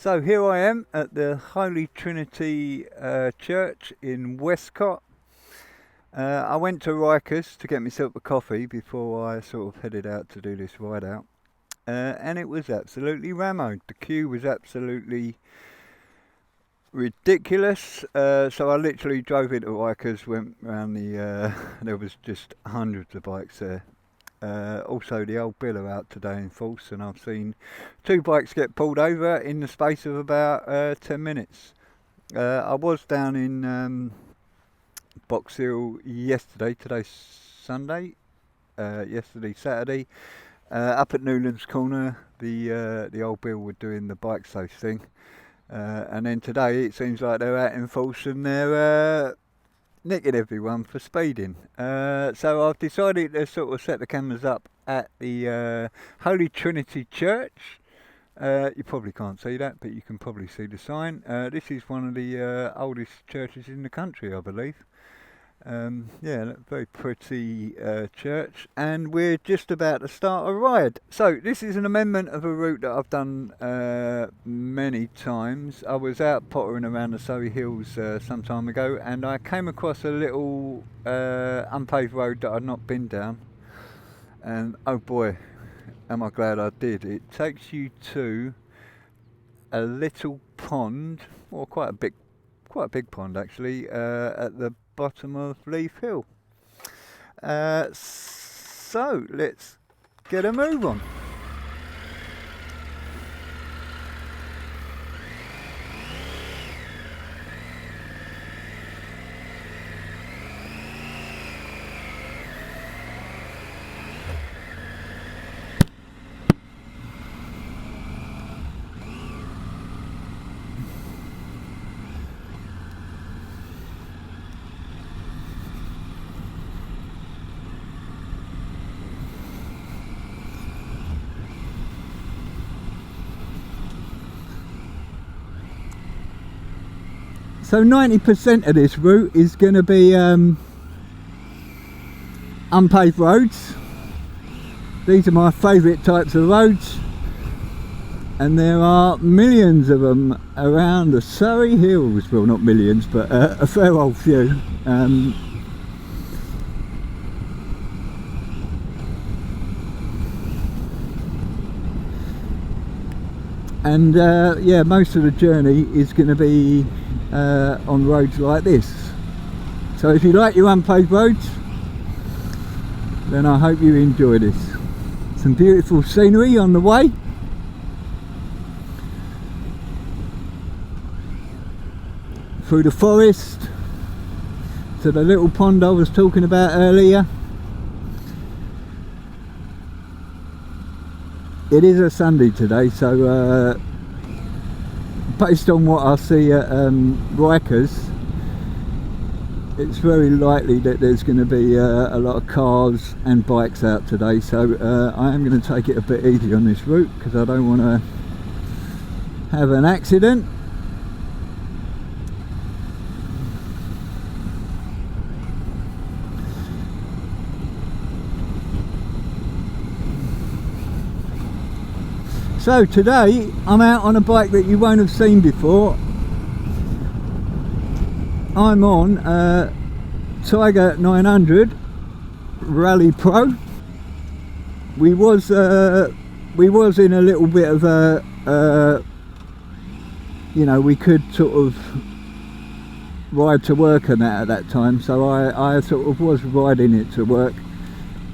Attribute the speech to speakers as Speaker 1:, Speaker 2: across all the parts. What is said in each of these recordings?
Speaker 1: So here I am at the Holy Trinity Church in Westcott. I went to Rikers to get myself a coffee before I sort of headed out to do this ride out. And it was absolutely rammed. The queue was absolutely ridiculous. So I literally drove into Rikers, went round there was just hundreds of bikes there. Also the old bill are out today in force, and I've seen 2 bikes get pulled over in the space of about 10 minutes. I was down in Box Hill yesterday, today's Sunday, yesterday Saturday, up at Newlands Corner. The old bill were doing the bike safe thing, and then today it seems like they're out in force and they're nicking everyone for speeding. So I've decided to sort of set the cameras up at the Holy Trinity Church. You probably can't see that, but you can probably see the sign. This is one of the oldest churches in the country, I believe. Yeah, very pretty church, and we're just about to start a ride. So this is an amendment of a route that I've done many times. I was out pottering around the Surrey Hills some time ago, and I came across a little unpaved road that I'd not been down, and oh boy, am I glad I did. It takes you to a little pond, or quite a big pond actually, at the bottom of Leaf Hill. So let's get a move on. So 90% of this route is going to be unpaved roads. These are my favourite types of roads, and there are millions of them around the Surrey Hills. Well, not millions, but a fair old few. And yeah, most of the journey is going to be on roads like this. So if you like your unpaved roads, then I hope you enjoy this. Some beautiful scenery on the way. Through the forest to the little pond I was talking about earlier. It is a Sunday today, so based on what I see at Rikers, it's very likely that there's going to be a lot of cars and bikes out today, so I am going to take it a bit easy on this route because I don't want to have an accident. So today I'm out on a bike that you won't have seen before. I'm on Tiger 900 Rally Pro. We was in a little bit of a you know, we could sort of ride to work and that at that time, so I sort of was riding it to work,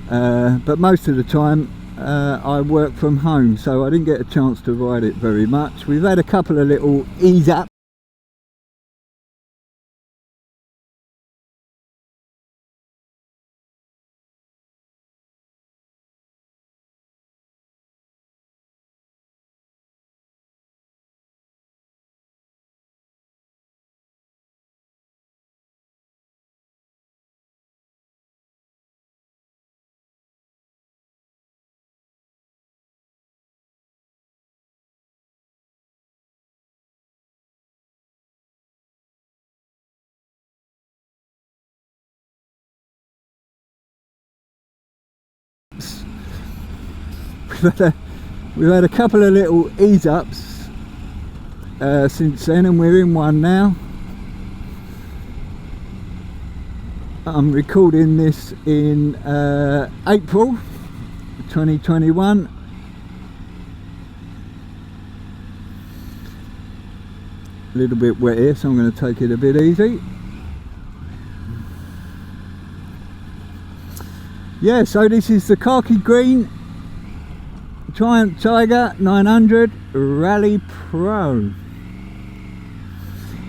Speaker 1: but most of the time I work from home, so I didn't get a chance to ride it very much. We've had a couple of little ease up. We've had a couple of little ease ups since then, and we're in one now. I'm recording this in April 2021. A little bit wet here, so I'm going to take it a bit easy. Yeah, so this is the khaki green Triumph Tiger 900 Rally Pro.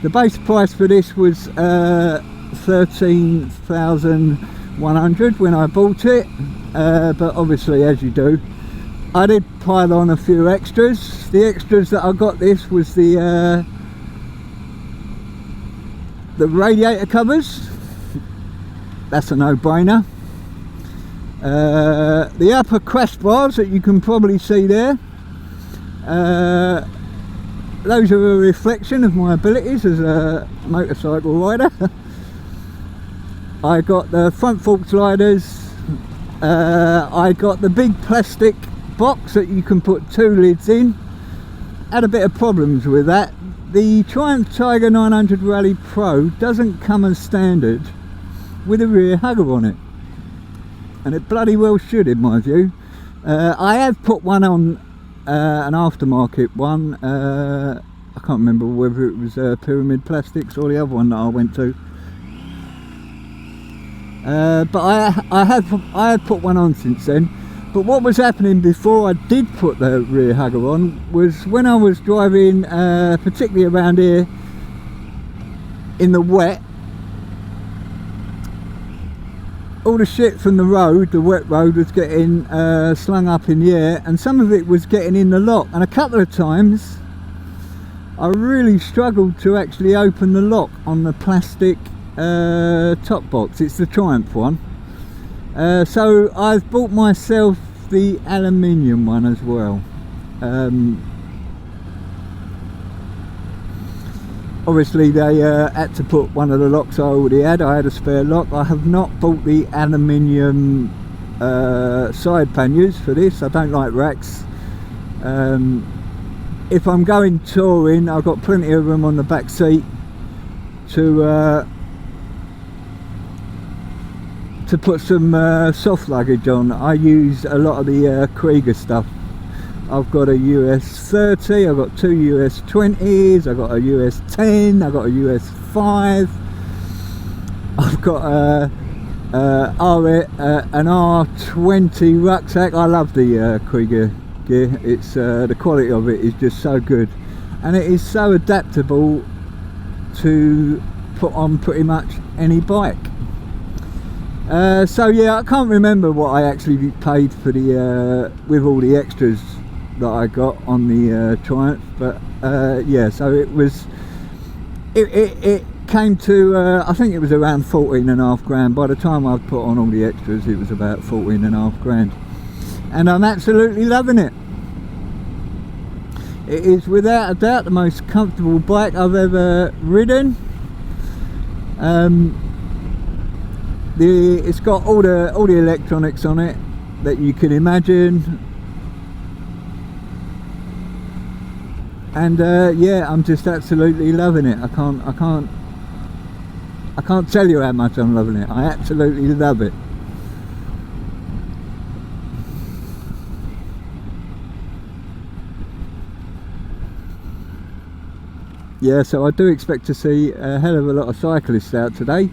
Speaker 1: The base price for this was 13,100 when I bought it, but obviously, as you do, I did pile on a few extras. The extras that I got this was the radiator covers. That's a no-brainer. The upper crash bars that you can probably see there, those are a reflection of my abilities as a motorcycle rider. I got the front fork sliders, I got the big plastic box that you can put 2 lids in. Had a bit of problems with that. The Triumph Tiger 900 Rally Pro doesn't come as standard with a rear hugger on it, and it bloody well should, in my view. I have put one on, an aftermarket one. I can't remember whether it was Pyramid Plastics or the other one that I went to. But I have put one on since then. But what was happening before I did put the rear hugger on was when I was driving, particularly around here in the wet, all the shit from the road, the wet road, was getting slung up in the air, and some of it was getting in the lock, and a couple of times I really struggled to actually open the lock on the plastic top box. It's the Triumph one. So I've bought myself the aluminium one as well. Obviously they had to put one of the locks I already had. I had a spare lock. I have not bought the aluminium side panniers for this. I don't like racks. If I'm going touring, I've got plenty of them on the back seat to put some soft luggage on. I use a lot of the Krieger stuff. I've got a US 30, I've got 2 US 20s, I've got a US 10, I've got a US 5, I've got an R20 rucksack. I love the Krieger gear. It's the quality of it is just so good, and it is so adaptable to put on pretty much any bike. So yeah, I can't remember what I actually paid for the with all the extras that I got on the Triumph, but yeah, so it came to I think it was around 14.5 grand. By the time I'd put on all the extras, it was about 14.5 grand, and I'm absolutely loving it. It is without a doubt the most comfortable bike I've ever ridden. It's got all the electronics on it that you can imagine, and yeah, I'm just absolutely loving it. I can't tell you how much I'm loving it. I absolutely love it. Yeah, so I do expect to see a hell of a lot of cyclists out today.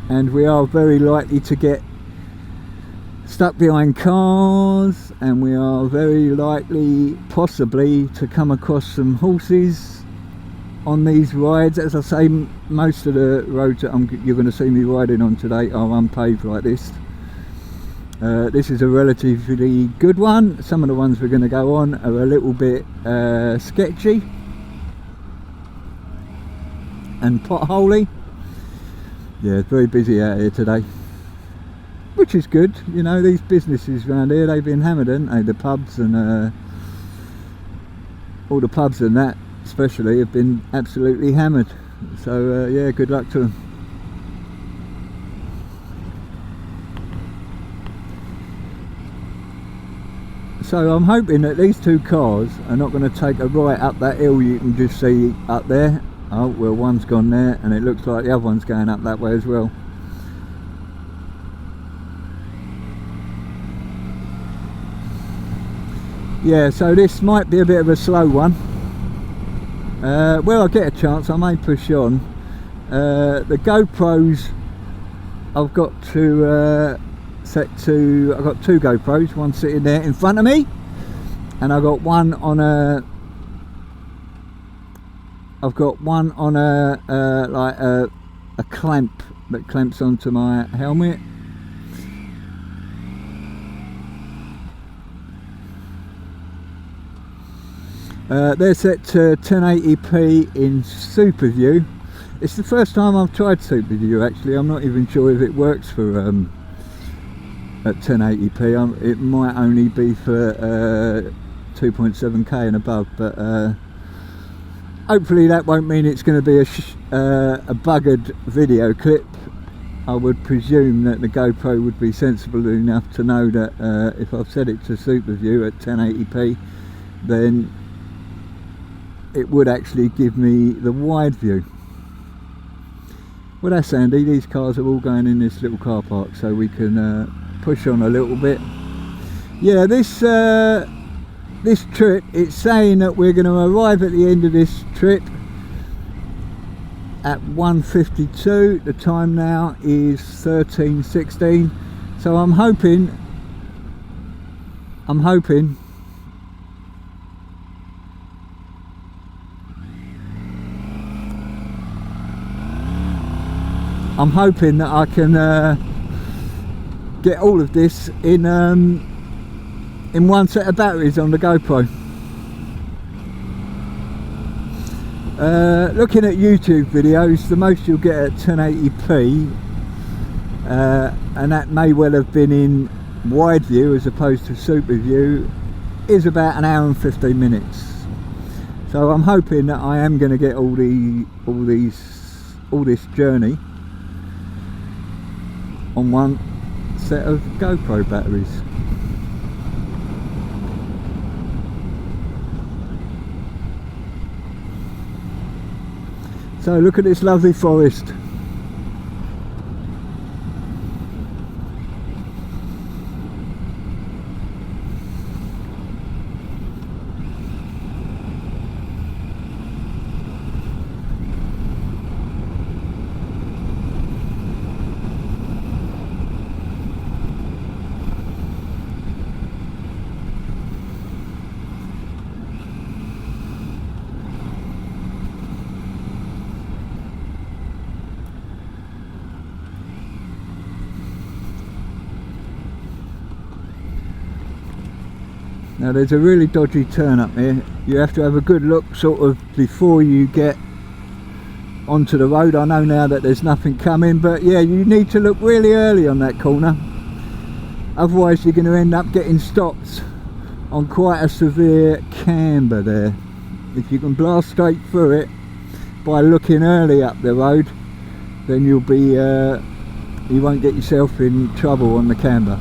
Speaker 1: And we are very likely to get stuck behind cars, and we are very likely possibly to come across some horses on these rides. As I say, most of the roads that you're going to see me riding on today are unpaved like this. This is a relatively good one. Some of the ones we're going to go on are a little bit sketchy and potholey. Yeah, it's very busy out here today, which is good. You know, these businesses around here, they've been hammered, haven't they? The pubs and all the pubs and that especially have been absolutely hammered. So yeah, good luck to them. So I'm hoping that these two cars are not going to take a right up that hill you can just see up there. Oh well, one's gone there and it looks like the other one's going up that way as well. Yeah, so this might be a bit of a slow one. Well, I get a chance, I may push on. The GoPros I've got to set to, I've got two GoPros, one sitting there in front of me, and I've got one on a, like a clamp that clamps onto my helmet. They're set to 1080p in Super View. It's the first time I've tried Super View actually. I'm not even sure if it works for at 1080p. It might only be for 2.7K and above, but hopefully that won't mean it's going to be a buggered video clip. I would presume that the GoPro would be sensible enough to know that if I've set it to Super View at 1080p, then it would actually give me the wide view. Well, that's handy. These cars are all going in this little car park, so we can push on a little bit. Yeah, this trip, it's saying that we're going to arrive at the end of this trip at 1:52. The time now is 13:16. So I'm hoping that I can get all of this in one set of batteries on the GoPro. Looking at YouTube videos, the most you'll get at 1080p, and that may well have been in wide view as opposed to Super View, is about an hour and 15 minutes. So I'm hoping that I am going to get all this journey on one set of GoPro batteries. So look at this lovely forest. Now there's a really dodgy turn up here. You have to have a good look sort of before you get onto the road. I know now that there's nothing coming, but yeah, you need to look really early on that corner. Otherwise you're going to end up getting stopped on quite a severe camber there. If you can blast straight through it by looking early up the road, then you'll be you won't get yourself in trouble on the camber.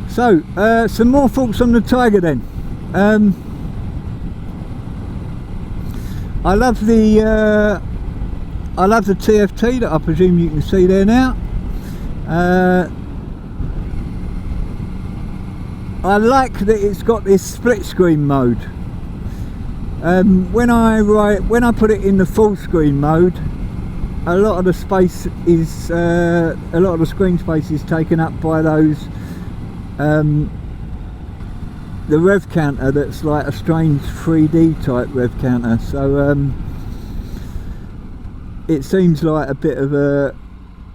Speaker 1: So, some more thoughts on the Tiger then. I love the TFT that I presume you can see there now. I like that it's got this split screen mode. When I put it in the full screen mode, a lot of the space is a lot of the screen space is taken up by those the rev counter that's like a strange 3D type rev counter, so it seems like a bit of a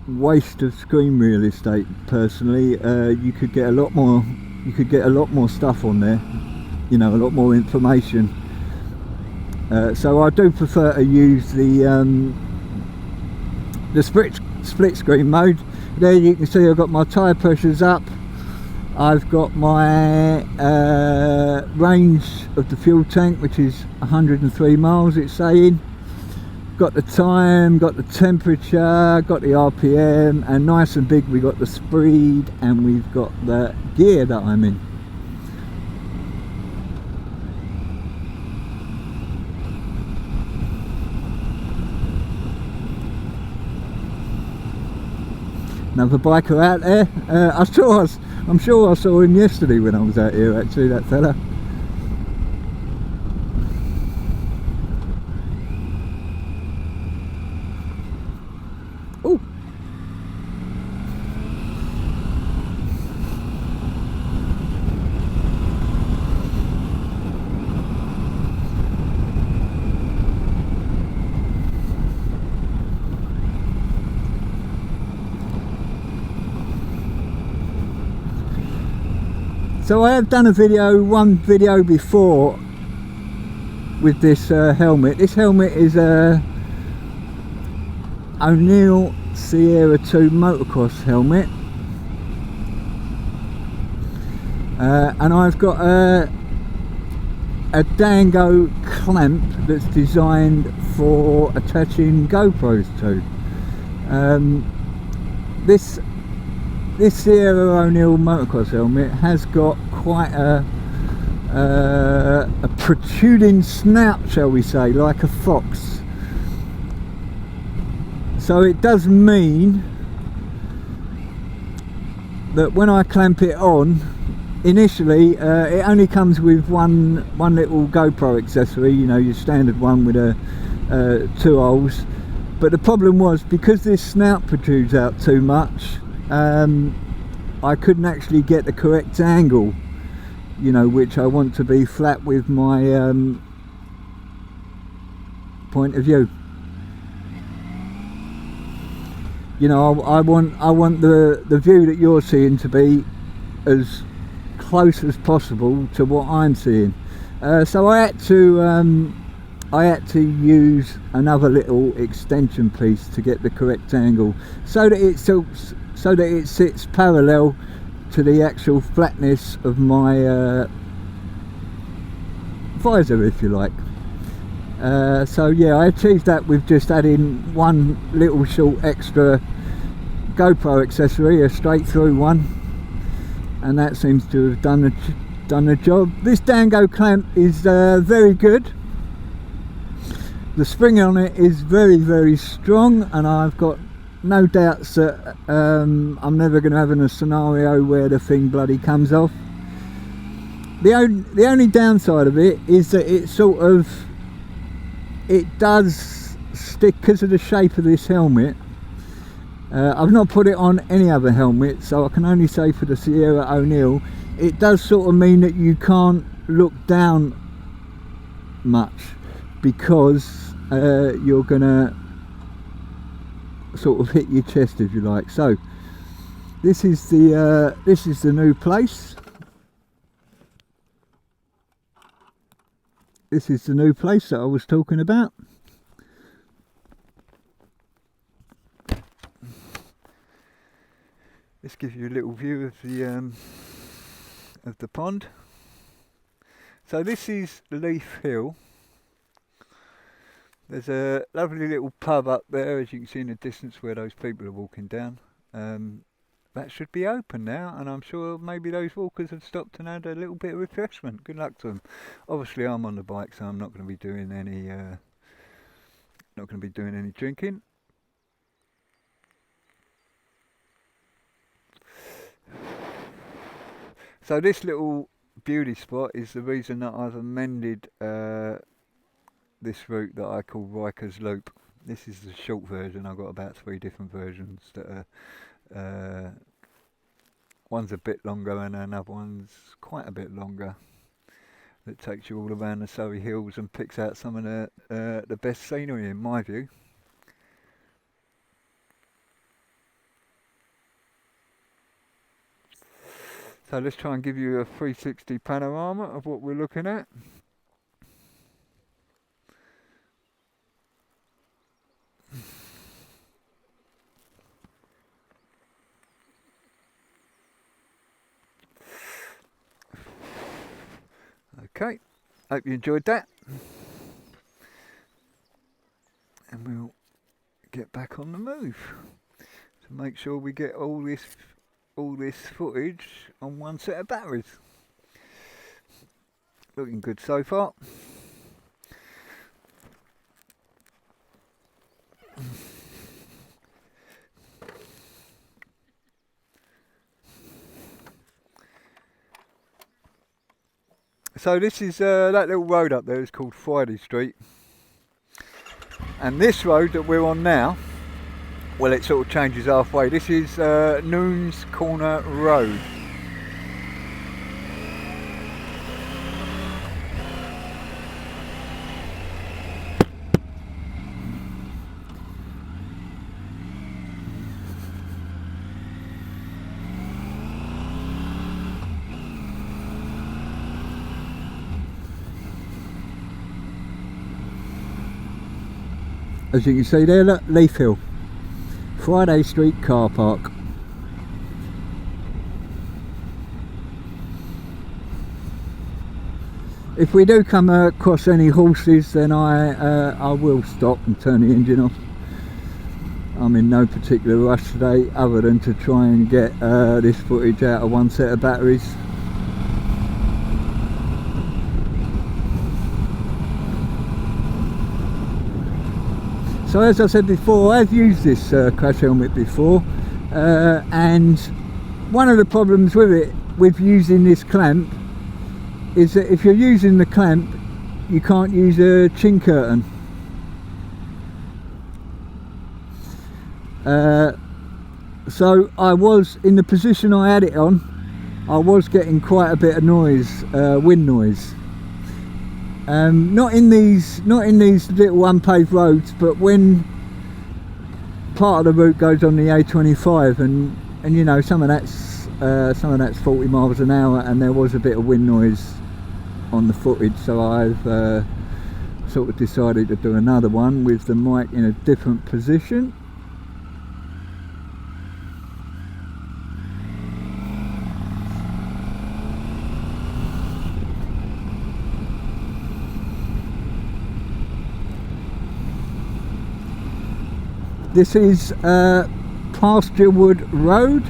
Speaker 1: waste of screen real estate personally. You could get a lot more stuff on there, you know, a lot more information. So I do prefer to use the split screen mode. There you can see I've got my tyre pressures up. I've got my range of the fuel tank, which is 103 miles it's saying. Got the time, got the temperature, got the RPM, and nice and big we got the speed, and we've got the gear that I'm in. Another biker out there. I'm sure I saw him yesterday when I was out here, actually, that fella. Oh. So I have done one video before with this helmet. This helmet is a O'Neill Sierra 2 motocross helmet, and I've got a Dango clamp that's designed for attaching GoPros to. This Sierra O'Neill motocross helmet has got quite a protruding snout, shall we say, like a fox. So it does mean that when I clamp it on, initially it only comes with one little GoPro accessory, you know, your standard one with two holes. But the problem was, because this snout protrudes out too much, I couldn't actually get the correct angle, you know, which I want to be flat with my point of view. You know, I want the view that you're seeing to be as close as possible to what I'm seeing. So I had to use another little extension piece to get the correct angle, so that it sits parallel to the actual flatness of my visor, if you like. So yeah, I achieved that with just adding one little short extra GoPro accessory, a straight through one, and that seems to have done the job. This Dango clamp is very good. The spring on it is very, very strong, and I've got no doubts that I'm never going to have a scenario where the thing bloody comes off. The only downside of it is that it does stick because of the shape of this helmet. I've not put it on any other helmet, so I can only say for the Sierra O'Neill, it does sort of mean that you can't look down much, because you're gonna sort of hit your chest, if you like. So this is the new place. This is the new place that I was talking about. This gives you a little view of the pond. So this is Leaf Hill. There's a lovely little pub up there, as you can see in the distance, where those people are walking down. That should be open now, and I'm sure maybe those walkers have stopped and had a little bit of refreshment. Good luck to them. Obviously, I'm on the bike, so I'm not going to be doing any drinking. So this little beauty spot is the reason that I've amended this route that I call Rikers Loop. This is the short version. I've got about 3 different versions that are one's a bit longer and another one's quite a bit longer, that takes you all around the Surrey Hills and picks out some of the best scenery, in my view. So let's try and give you a 360 panorama of what we're looking at. Okay, hope you enjoyed that. And we'll get back on the move to make sure we get all this footage on one set of batteries. Looking good so far. So this is that little road up there is called Friday Street, and this road that we're on now, well, it sort of changes halfway. This is Noon's Corner Road. As you can see there, look, Leaf Hill, Friday Street car park. If we do come across any horses, then I will stop and turn the engine off. I'm in no particular rush today, other than to try and get this footage out of one set of batteries. So as I said before, I've used this crash helmet before, and one of the problems with it, with using this clamp, is that if you're using the clamp, you can't use a chin curtain. So I was, in the position I had it on, I was getting quite a bit of noise, wind noise. Not in these little unpaved roads, but when part of the route goes on the A25, and you know, some of that's 40 miles an hour, and there was a bit of wind noise on the footage, so I've sort of decided to do another one with the mic in a different position. This is Pasturewood Road.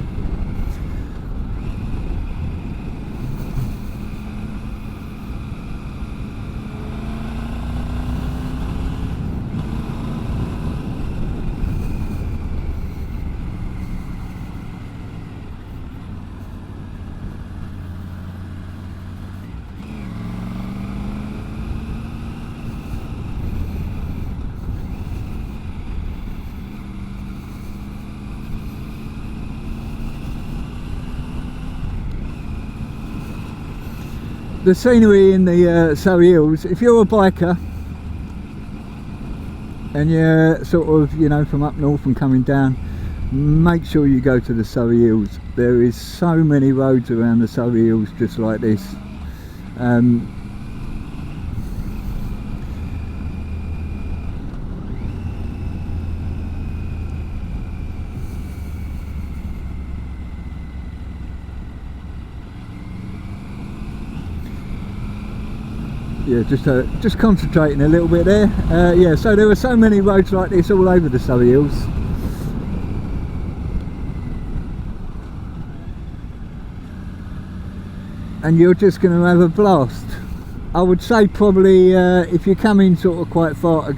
Speaker 1: The scenery in the Surrey Hills, if you're a biker and you're sort of, you know, from up north and coming down, make sure you go to the Surrey Hills. There is so many roads around the Surrey Hills just like this. Yeah, just concentrating a little bit there. Yeah, so there are so many roads like this all over the Surrey Hills. And you're just going to have a blast. I would say probably if you're coming sort of quite far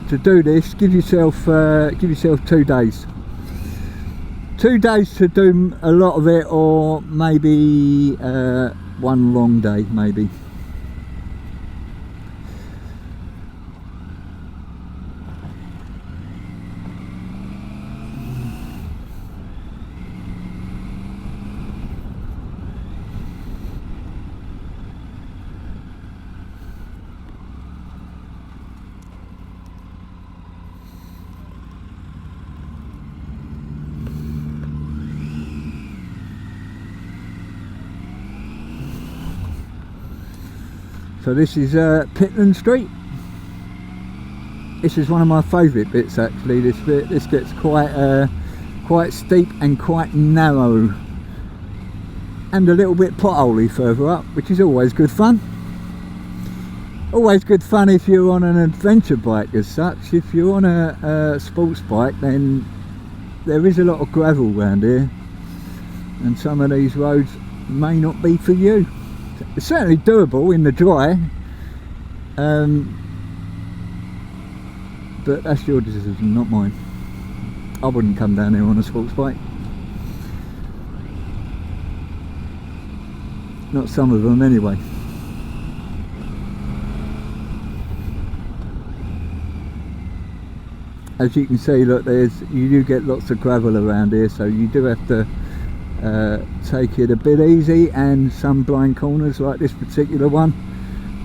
Speaker 1: to do this, give yourself 2 days. 2 days to do a lot of it, or maybe one long day, maybe. So this is Pitland Street. This is one of my favourite bits actually. This bit, this gets quite steep and quite narrow. and a little bit potholey further up, which is always good fun. Always good fun if you're on an adventure bike as such. If you're on a sports bike, then there is a lot of gravel around here, and some of these roads may not be for you. It's certainly doable in the dry, but that's your decision, not mine. I wouldn't come down here on a sports bike. Not some of them anyway. As you can see, look, you do get lots of gravel around here, so you do have to take it a bit easy, and some blind corners like this particular one,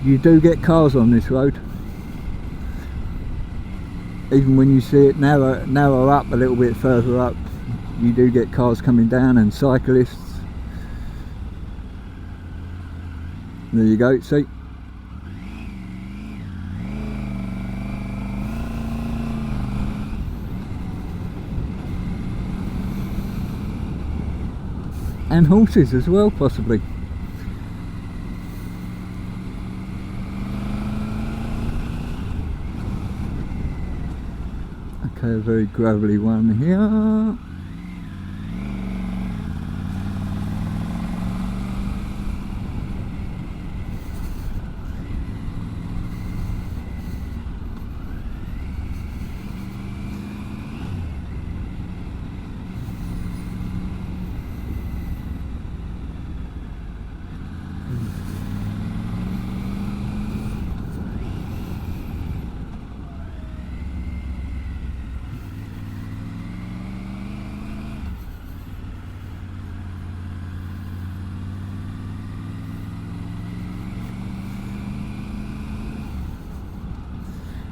Speaker 1: you do get cars on this road. Even when you see it narrow up a little bit further up, you do get cars coming down and cyclists. There you go, see? And horses as well, possibly. Okay, a very gravelly one here.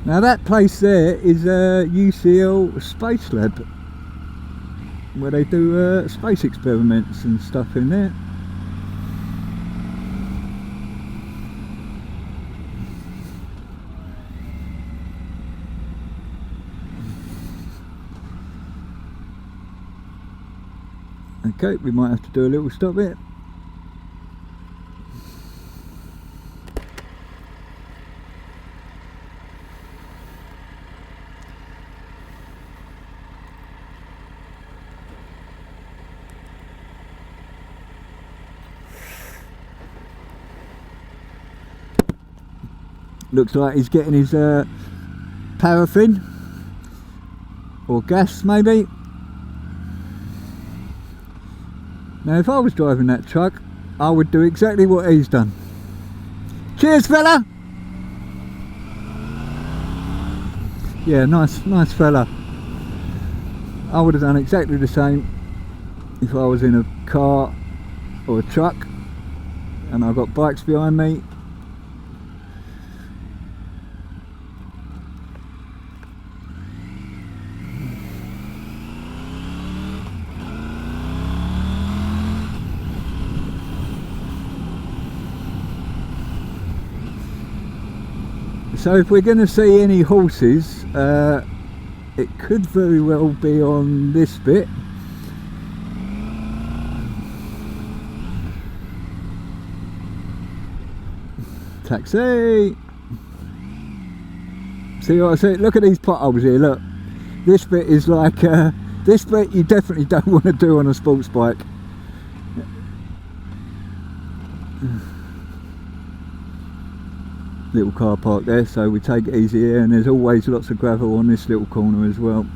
Speaker 1: Now that place there is a UCL Space Lab, where they do space experiments and stuff in there. Okay, we might have to do a little stop here. Looks like he's getting his paraffin or gas maybe. Now if I was driving that truck, I would do exactly what he's done. Cheers fella! Yeah, nice fella. I would have done exactly the same if I was in a car or a truck and I've got bikes behind me. So if we're going to see any horses, it could very well be on this bit. Taxi! See what I say? Look at these potholes here, look. This bit is like, this bit you definitely don't want to do on a sports bike. Little car park there, so we take it easy here, and there's always lots of gravel on this little corner as well.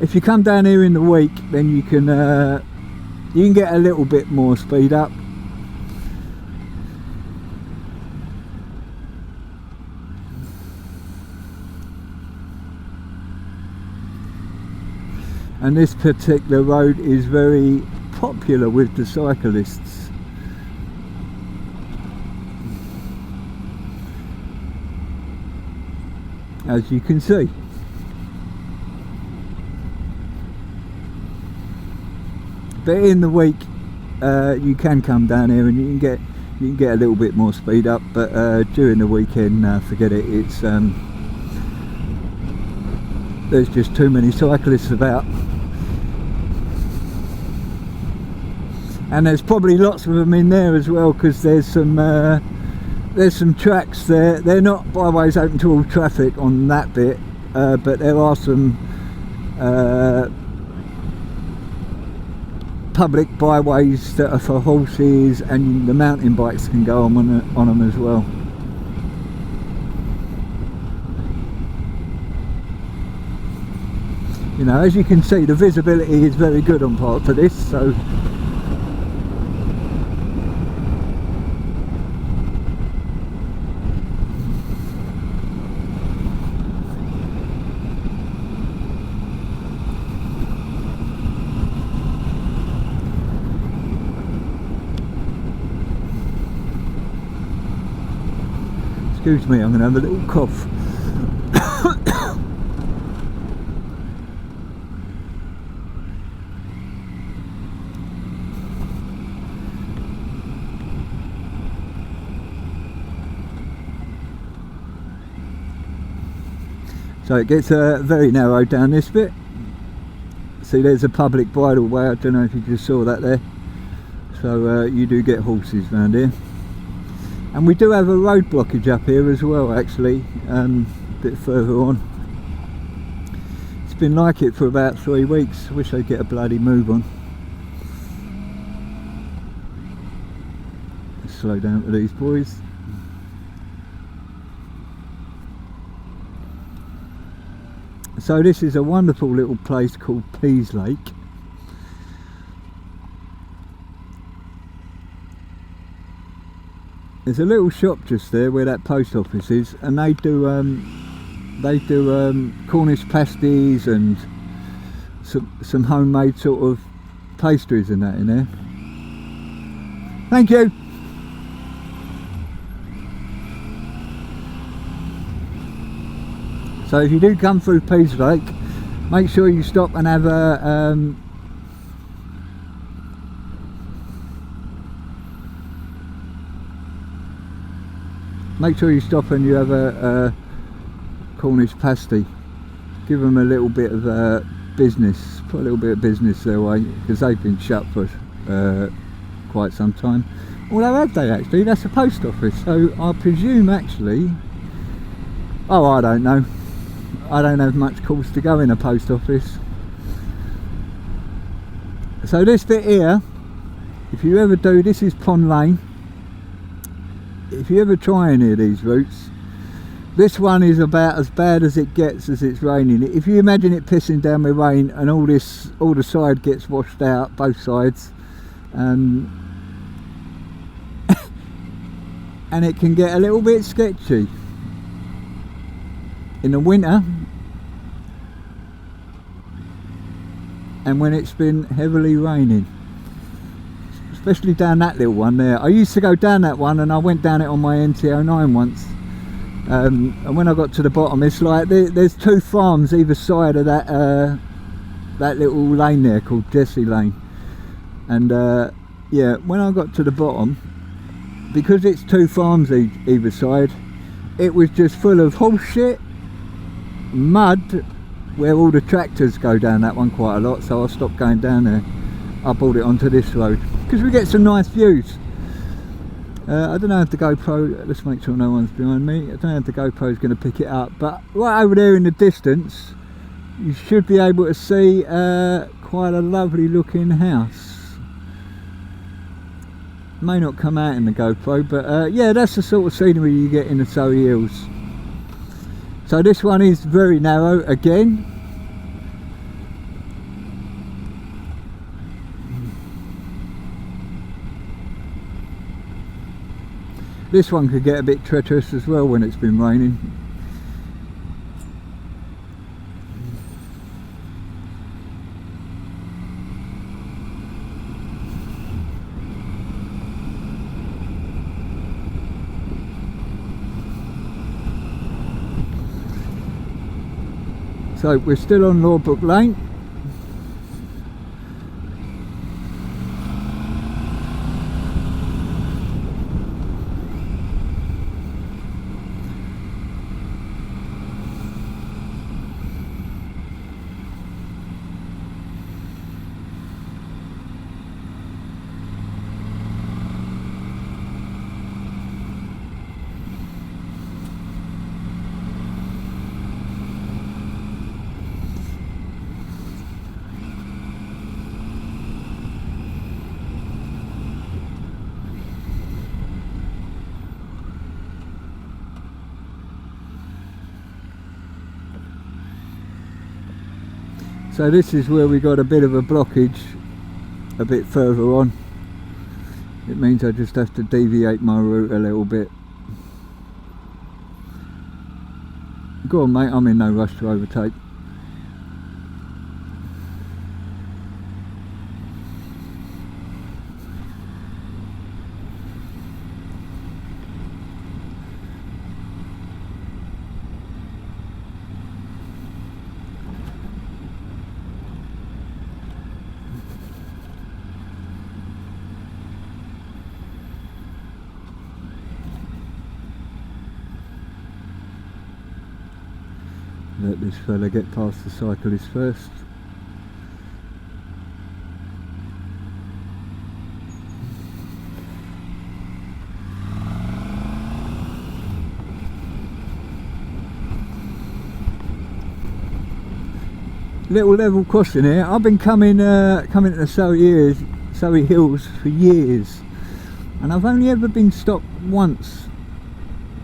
Speaker 1: If you come down here in the week, then you can get a little bit more speed up. And this particular road is very popular with the cyclists. As you can see. But in the week you can come down here and you can get you can get a little bit more speed up, but during the weekend, forget it. It's there's just too many cyclists about, and there's probably lots of them in there as well, because there's some tracks there. They're not byways open to all traffic on that bit, but there are some public byways that are for horses, and the mountain bikes can go on them as well. You know, as you can see, the visibility is very good on parts of this, so excuse me, I'm going to have a little cough. So it gets very narrow down this bit. See, there's a public bridleway. I don't know if you just saw that there. So you do get horses around here. And we do have a road blockage up here as well, actually, a bit further on. It's been like it for about 3 weeks. I wish they'd get a bloody move on. Let's slow down for these boys. So this is a wonderful little place called Pease Lake. There's a little shop just there where that post office is, and they do Cornish pasties and some homemade sort of pastries and that in there. Thank you. So if you do come through Pease Lake, make sure you stop and have a make sure you stop and you have a Cornish pasty. Give them a little bit of business, put a little bit of business their way, because they've been shut for quite some time. Although have they actually? That's a post office, so I presume actually, oh, I don't know. I don't have much calls to go in a post office. So this bit here, if you ever do, this is Pond Lane. If you ever try any of these routes, this one is about as bad as it gets as it's raining. If you imagine it pissing down with rain and all the side gets washed out, both sides, and it can get a little bit sketchy in the winter, and when it's been heavily raining, especially down that little one there. I used to go down that one, and I went down it on my MT-09 once, and when I got to the bottom, it's like there's 2 farms either side of that little lane there called Jesse Lane, and yeah, when I got to the bottom, because it's 2 farms either side, it was just full of horse shit, mud, where all the tractors go down that one quite a lot, so I stopped going down there. I brought it onto this road because we get some nice views. I don't know if the GoPro, let's make sure no one's behind me, I don't know if the GoPro is going to pick it up, but right over there in the distance you should be able to see quite a lovely looking house. May not come out in the GoPro, but yeah, that's the sort of scenery you get in the Surrey Hills. So this one is very narrow again. This one could get a bit treacherous as well when it's been raining. So we're still on Lawbrook Lane. So this is where we got a bit of a blockage a bit further on. It means I just have to deviate my route a little bit. Go on mate, I'm in no rush to overtake. Let this fella get past the cyclist first. Little level crossing here. I've been coming to Surrey Hills for years, and I've only ever been stopped once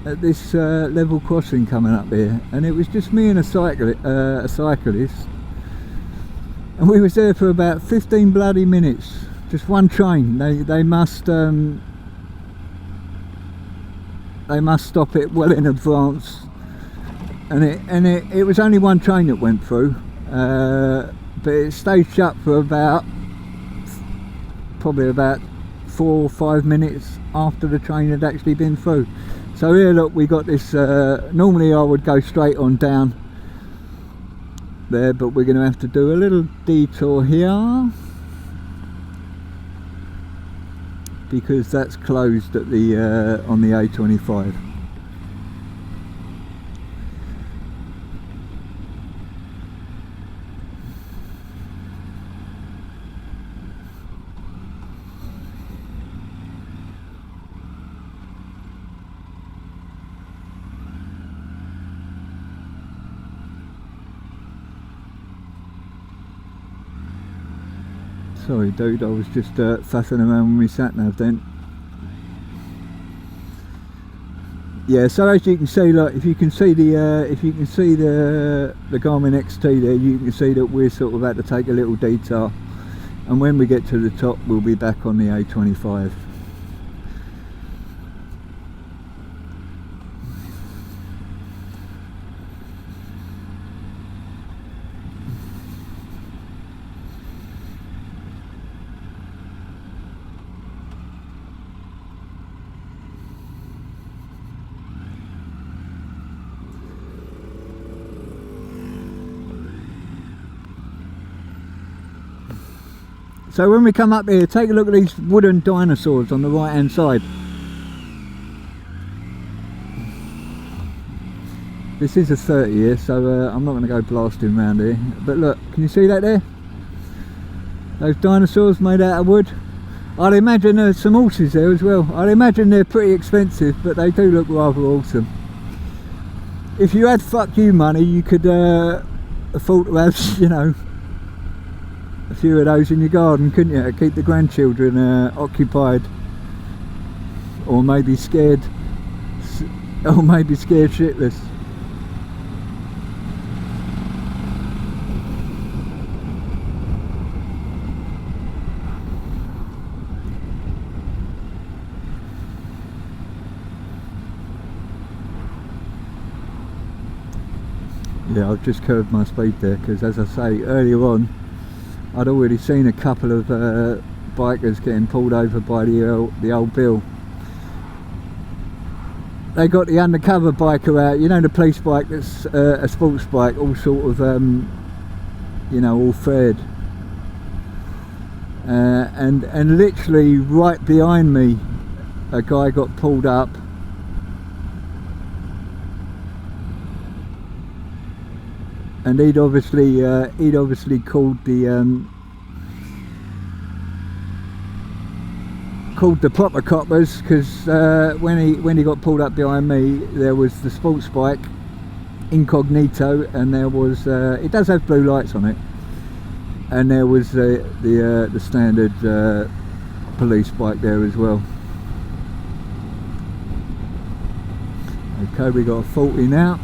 Speaker 1: at this level crossing coming up here, and it was just me and a cyclist, and we was there for about 15 bloody minutes. Just one train. They must stop it well in advance, and it was only one train that went through, but it stayed shut for probably about 4 or 5 minutes after the train had actually been through. So here look, we got this, normally I would go straight on down there, but we're going to have to do a little detour here because that's closed at the on the A25. Sorry dude, I was just fussing around with my sat-nav then. Yeah, so as you can see, like if you can see the Garmin XT there, you can see that we're sort of about to take a little detour, and when we get to the top we'll be back on the A25. So when we come up here, take a look at these wooden dinosaurs on the right hand side. This is a 30 here, so I'm not going to go blasting around here. But look, can you see that there? Those dinosaurs made out of wood. I'd imagine there's some horses there as well. I'd imagine they're pretty expensive, but they do look rather awesome. If you had fuck you money, you could afford to have, you know, a few of those in your garden, couldn't you? To keep the grandchildren occupied, or maybe scared shitless. Yeah, I've just curved my speed there because, as I say, earlier on I'd already seen a couple of bikers getting pulled over by the old Bill. They got the undercover biker out, you know, the police bike that's a sports bike, all sort of, you know, all faired. And literally right behind me, a guy got pulled up. And he'd obviously called the proper coppers, because when he got pulled up behind me, there was the sports bike incognito, and there was it does have blue lights on it, and there was the standard police bike there as well. Okay, we got a 40 now.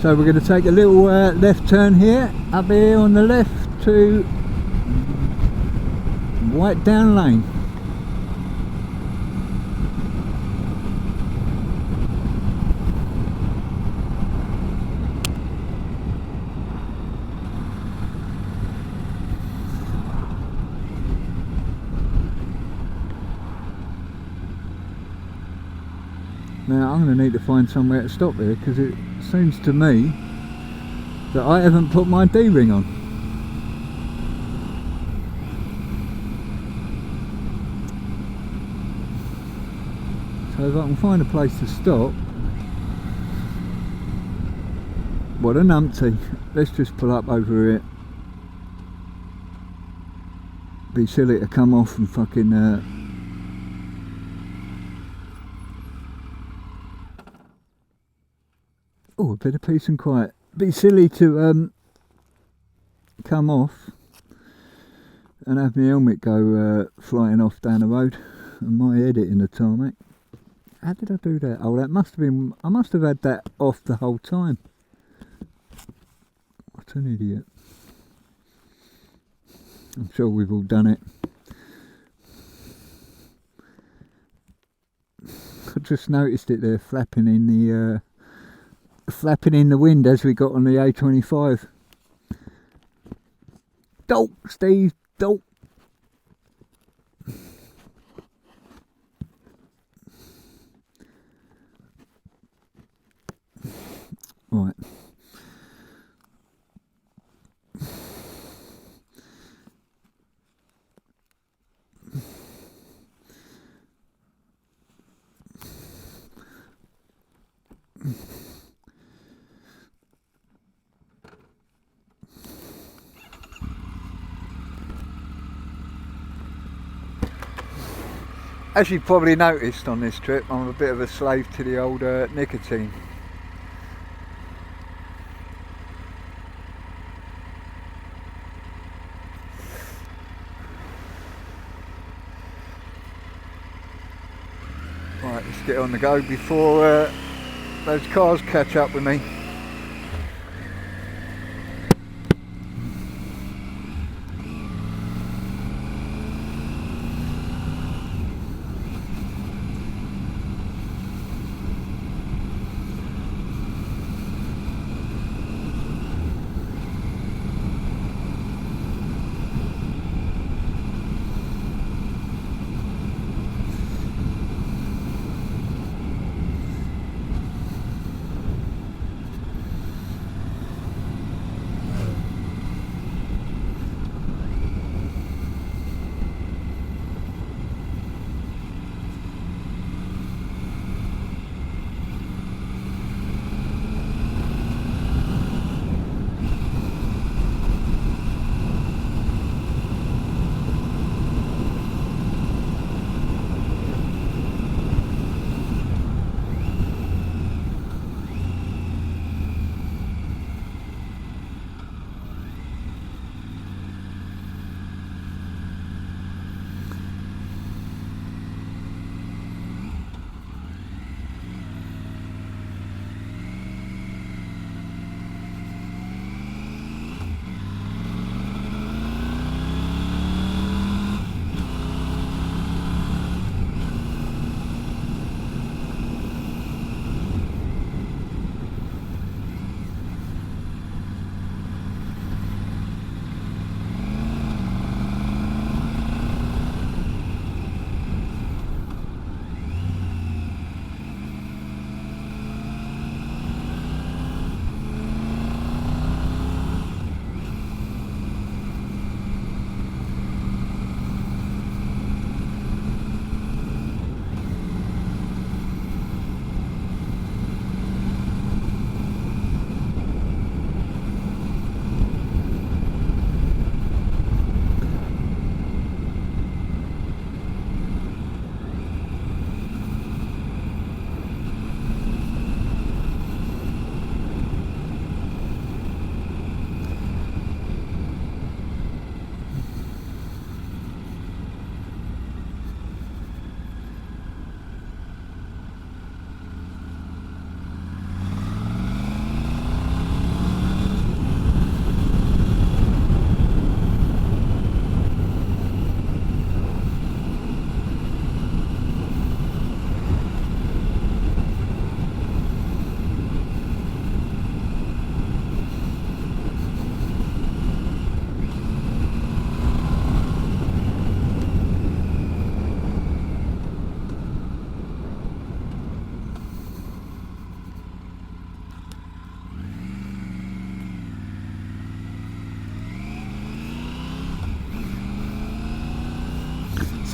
Speaker 1: So we're going to take a little left turn here, up here on the left to White Down Lane. Now I'm going to need to find somewhere to stop here, because it seems to me that I haven't put my D-ring on. So if I can find a place to stop. What a numpty. Let's just pull up over here. Be silly to come off and fucking oh, a bit of peace and quiet. Be silly to come off and have my helmet go flying off down the road and my head hitting the tarmac. How did I do that? Oh, that must have been, I must have had that off the whole time. What an idiot. I'm sure we've all done it. I just noticed it there, flapping in the wind as we got on the A25. Dolt, Steve, dolt. Right. As you've probably noticed on this trip, I'm a bit of a slave to the old nicotine. Right, let's get on the go before those cars catch up with me.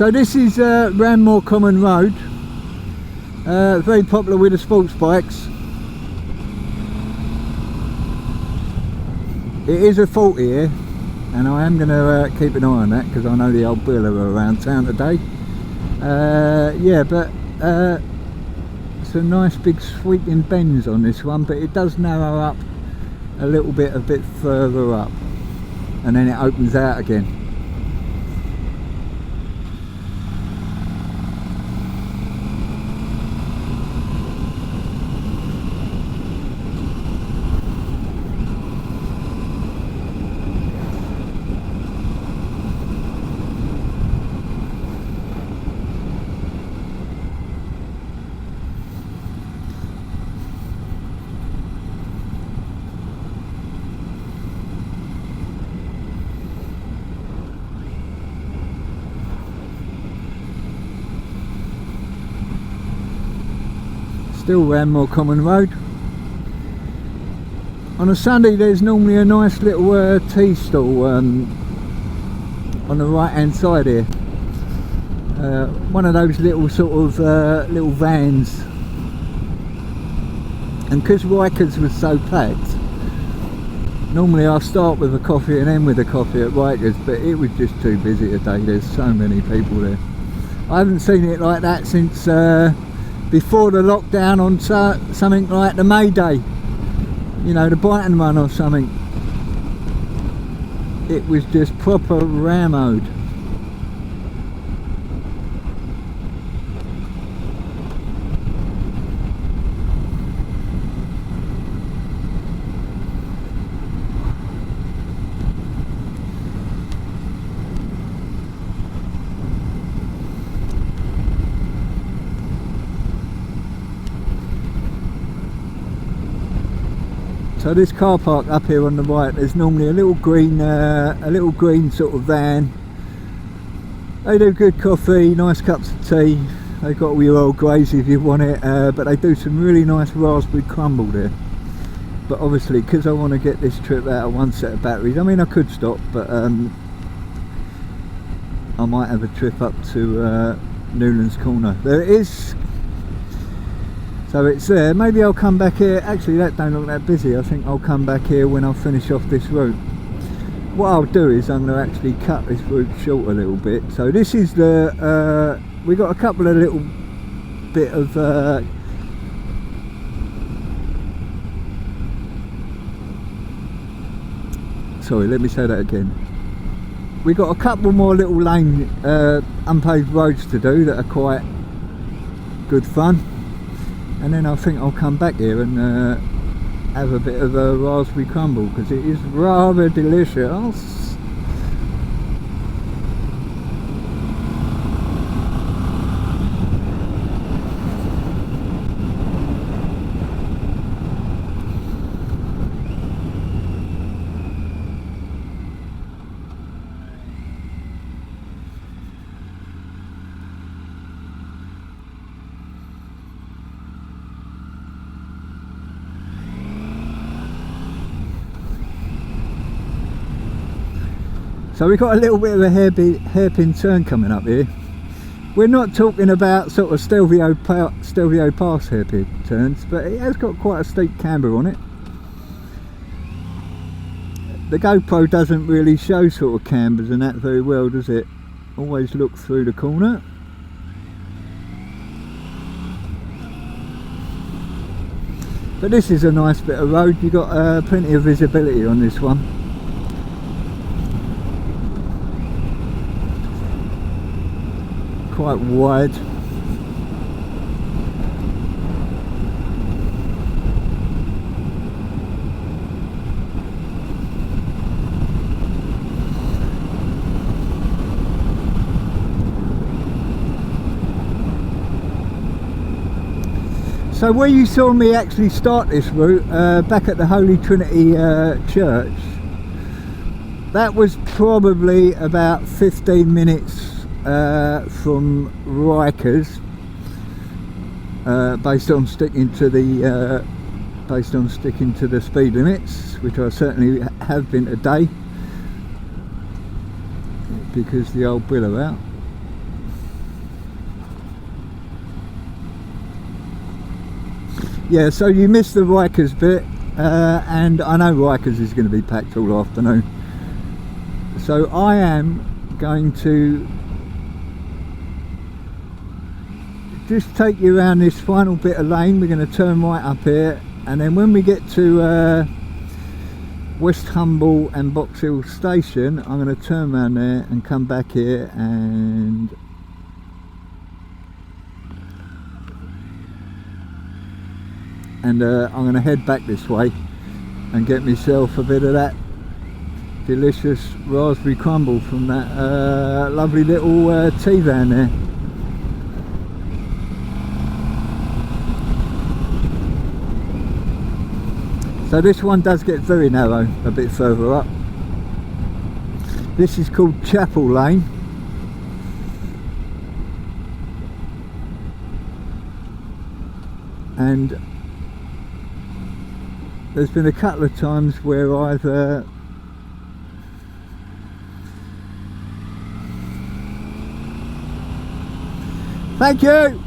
Speaker 1: So this is Ranmore Common Road, very popular with the sports bikes. It is a 40 here, and I am going to keep an eye on that because I know the old Bill are around town today. Yeah, but some nice big sweeping bends on this one, but it does narrow up a bit further up, and then it opens out again. Still Ranmore Common Road. On a Sunday there's normally a nice little tea stall on the right hand side here. One of those little sort of little vans, and because Rikers was so packed, normally I'll start with a coffee and end with a coffee at Rikers, but it was just too busy today. There's so many people there. I haven't seen it like that since before the lockdown, on something like the May Day, you know, the Brighton run or something. It was just proper rammed. So this car park up here on the right, there's normally a little green sort of van. They do good coffee, nice cups of tea. They've got all your old greys if you want it, but they do some really nice raspberry crumble there. But obviously, because I want to get this trip out of one set of batteries, I mean I could stop, but I might have a trip up to Newlands Corner. There it is. So it's there. Maybe I'll come back here. Actually, that don't look that busy. I think I'll come back here when I finish off this route. What I'll do is I'm going to actually cut this route short a little bit. So this is the we got a couple of little bit of sorry, let me say that again. We got a couple more little lane unpaved roads to do that are quite good fun. And then I think I'll come back here and have a bit of a raspberry crumble because it is rather delicious. So we've got a little bit of a hairpin turn coming up here. We're not talking about sort of Stelvio Pass hairpin turns, but it has got quite a steep camber on it. The GoPro doesn't really show sort of cambers and that very well, does it? Always look through the corner. But this is a nice bit of road. You've got plenty of visibility on this one. Quite wide. So where you saw me actually start this route, back at the Holy Trinity Church, that was probably about 15 minutes from Rikers, based on sticking to the speed limits, which I certainly have been today because the old bill are out. Yeah, so you missed the Rikers bit, and I know Rikers is going to be packed all afternoon. So I am going to just take you around this final bit of lane. We're going to turn right up here, and then when we get to West Humble and Box Hill Station, I'm going to turn around there and come back here, and I'm going to head back this way and get myself a bit of that delicious raspberry crumble from that lovely little tea van there. So this one does get very narrow a bit further up. This is called Chapel Lane. And there's been a couple of times where I've thank you!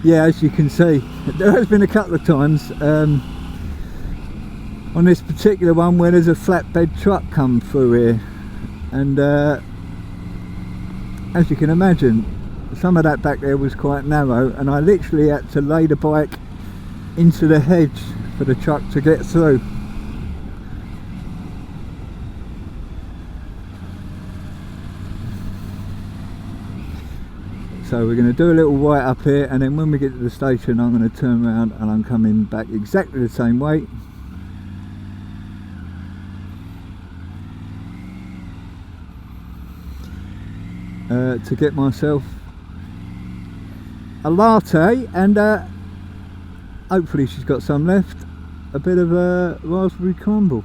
Speaker 1: Yeah, as you can see, there has been a couple of times on this particular one where there's a flatbed truck come through here, and as you can imagine, some of that back there was quite narrow, and I literally had to lay the bike into the hedge for the truck to get through. So we're going to do a little right up here, and then when we get to the station I'm going to turn around and I'm coming back exactly the same way. To get myself a latte, and hopefully she's got some left, a bit of a raspberry crumble.